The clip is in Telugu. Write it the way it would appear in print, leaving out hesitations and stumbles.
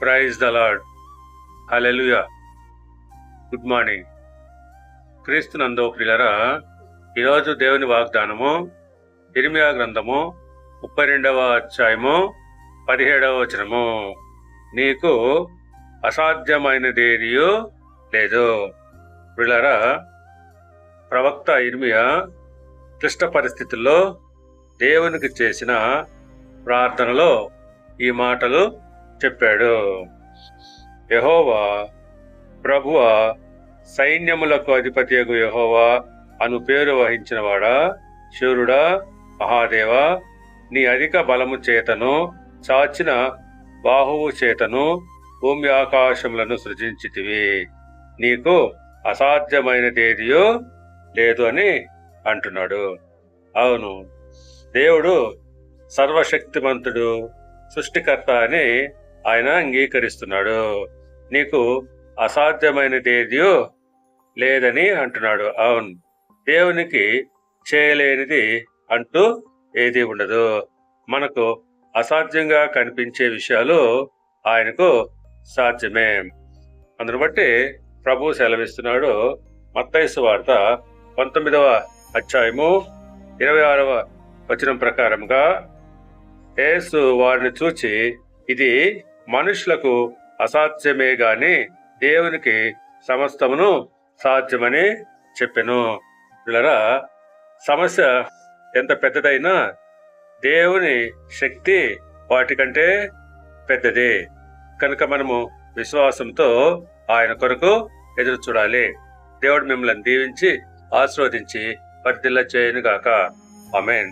Praise the lord. Hallelujah. Good morning. క్రీస్తునందు ప్రియులారా, ఈరోజు దేవుని వాగ్దానము ఇర్మియా గ్రంథము 32వ అధ్యాయము 17వ వచనము. నీకు అసాధ్యమైనదేదియూ లేదు. ప్రియులారా, ప్రవక్త ఇర్మియా క్లిష్ట పరిస్థితుల్లో దేవునికి చేసిన ప్రార్థనలో ఈ మాటలు చెప్పాడు. యెహోవా, ప్రభువా, సైన్యములకు అధిపతియగు యెహోవా అను పేరు వహించిన వాడా, శూరుడా, మహాదేవా, నీ అధిక బలము చేతను చాచిన బాహువు చేతను భూమి ఆకాశములను సృజించితివి. నీకు అసాధ్యమైనదేదియో లేదు అని అంటున్నాడు. అవును, దేవుడు సర్వశక్తిమంతుడు, సృష్టికర్త అని ఆయన అంగీకరిస్తున్నాడు. నీకు అసాధ్యమైనదేదియో లేదని అంటున్నాడు. అవును, దేవునికి చేయలేనిది అంటూ ఏది ఉండదు. మనకు అసాధ్యంగా కనిపించే విషయాలు ఆయనకు సాధ్యమే. అందును బట్టి ప్రభు సెలవిస్తున్నాడు. మత్తయి సువార్త 19వ అధ్యాయము 26వ వచనం ప్రకారంగా, యేసు వారిని చూచి, ఇది మనుషులకు అసాధ్యమే గాని దేవునికి సమస్తమును సాధ్యమని చెప్పెను. పిల్లరా, సమస్య ఎంత పెద్దదైనా దేవుని శక్తి వాటికంటే పెద్దది. కనుక మనము విశ్వాసంతో ఆయన కొరకు ఎదురు చూడాలి. దేవుడు మిమ్మల్ని దీవించి ఆశీర్వదించి వర్ధిల్ల చేయనుగాక. ఆమేన్.